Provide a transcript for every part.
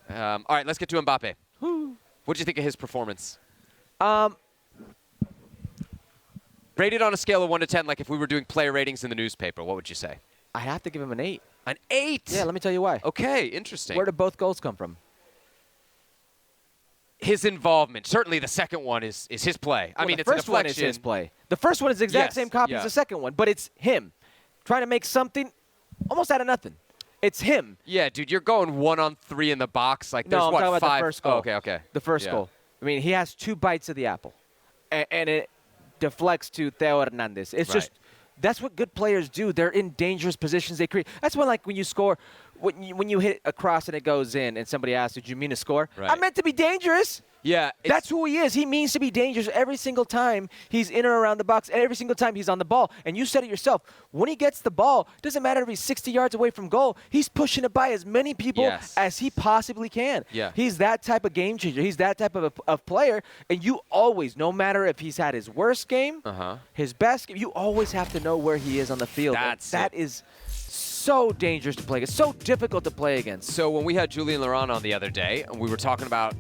All right, let's get to Mbappe. What did you think of his performance? Rated on a scale of 1 to 10, like if we were doing player ratings in the newspaper, what would you say? I have to give him an 8. An 8? Yeah, let me tell you why. Okay, interesting. Where did both goals come from? His involvement. Certainly the second one is his play. Well, I mean, the it's a first one is deflection. his play. The first one is the exact same copy as the second one, but it's him trying to make something almost out of nothing. It's him. Yeah, dude, you're going 1-on-3 in the box. Like, there's No, I'm what, talking about 5? the first goal. Oh, okay. The first goal. I mean, he has 2 bites of the apple, and it deflects to Theo Hernandez. It's just that's what good players do. They're in dangerous positions. They create. That's when, like, when you score, when you hit a cross and it goes in, and somebody asks, "Did you mean to score?" Right. I meant to be dangerous. Yeah, that's who he is. He means to be dangerous every single time he's in or around the box, and every single time he's on the ball. And you said it yourself. When he gets the ball, doesn't matter if he's 60 yards away from goal. He's pushing it by as many people as he possibly can. Yeah. He's that type of game changer. He's that type of player. And you always, no matter if he's had his worst game, his best game, you always have to know where he is on the field. That is so dangerous to play against, so difficult to play against. So when we had Julien Laurent on the other day, and we were talking about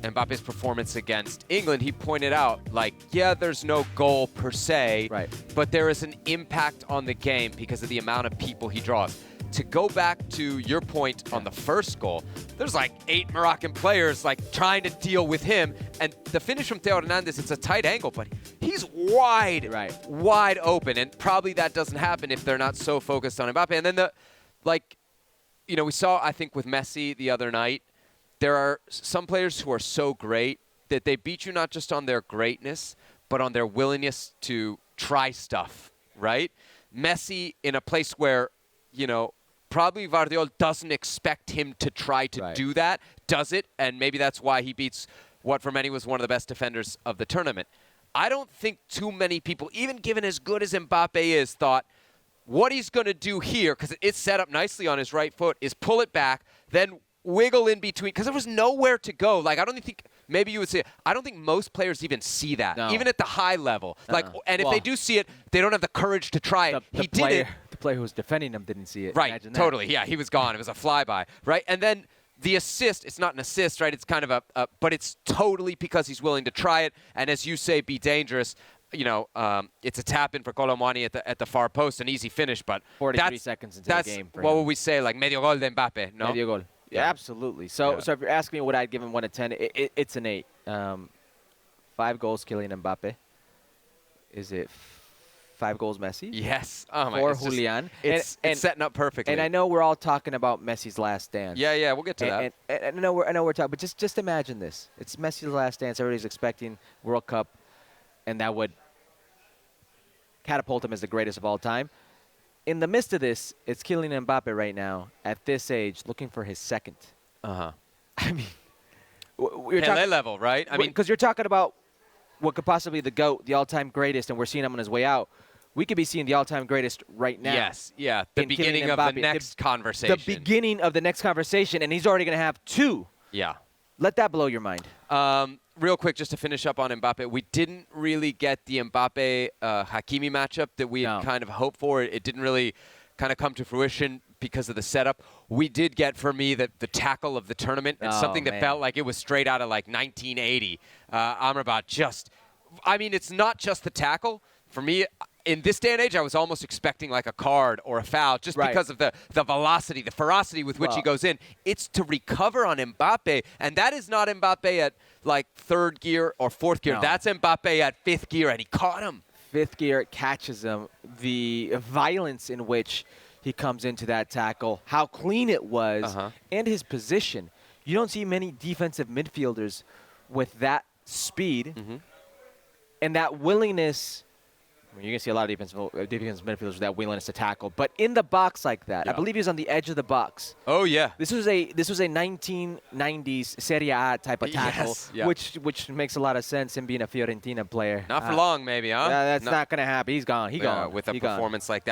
Mbappe's performance against England, he pointed out, like, yeah, there's no goal per se, but there is an impact on the game because of the amount of people he draws. To go back to your point on the first goal, there's like 8 Moroccan players like trying to deal with him, and the finish from Theo Hernandez, it's a tight angle, but he's wide open, and probably that doesn't happen if they're not so focused on Mbappe. And then we saw, I think, with Messi the other night, there are some players who are so great that they beat you not just on their greatness, but on their willingness to try stuff, right? Messi, in a place where, probably Vardiol doesn't expect him to try to do that, does it, and maybe that's why he beats what for many was one of the best defenders of the tournament. I don't think too many people, even given as good as Mbappe is, thought what he's going to do here, because it's set up nicely on his right foot, is pull it back, then wiggle in between, because there was nowhere to go. Like, I don't think, maybe you would say, I don't think most players even see that, even at the high level. Like, and if they do see it, they don't have the courage to try it. He did it. The player who was defending him didn't see it. Right, totally. Yeah, he was gone. It was a flyby, right? And then the assist, it's not an assist, right? It's kind of but it's totally because he's willing to try it. And as you say, be dangerous. It's a tap in for Colomwani at the far post, an easy finish, but 43 seconds into the game. What would we say, like medio gol de Mbappe, no? Medio gol. Yeah, absolutely. So if you're asking me what I'd give him 1 to 10, it's an 8. 5 goals, Kylian Mbappe. Is it 5 goals, Messi? Yes. Oh my 4 Julian. It's setting up perfectly. And I know we're all talking about Messi's last dance. Yeah, we'll get to that. And I know we're talking, but just imagine this. It's Messi's last dance. Everybody's expecting World Cup, and that would catapult him as the greatest of all time. In the midst of this, it's Kylian Mbappe right now, at this age, looking for his second. I mean, we're Pele level, right? I mean, because you're talking about what could possibly be the GOAT, the all-time greatest, and we're seeing him on his way out. We could be seeing the all-time greatest right now. Yes, yeah. The beginning of the next conversation. The beginning of the next conversation, and he's already going to have 2. Yeah. Let that blow your mind. Real quick, just to finish up on Mbappe, we didn't really get the Mbappe-Hakimi matchup that we had kind of hoped for. It didn't really kind of come to fruition because of the setup. We did get, for me, the tackle of the tournament, and something that felt like it was straight out of, like, 1980. Amrabat it's not just the tackle. For me, in this day and age, I was almost expecting like a card or a foul just because of the velocity, the ferocity with which he goes in. It's to recover on Mbappe, and that is not Mbappe at like 3rd gear or 4th gear. No. That's Mbappe at 5th gear, and he caught him. 5th gear, catches him. The violence in which he comes into that tackle, how clean it was, and his position. You don't see many defensive midfielders with that speed and that willingness. You're going to see a lot of defensive midfielders with that willingness to tackle. But in the box like that, I believe he was on the edge of the box. Oh, yeah. This was a 1990s Serie A type of tackle, which makes a lot of sense, him being a Fiorentina player. Not for long, maybe, huh? That's not going to happen. He's gone. With a performance like that.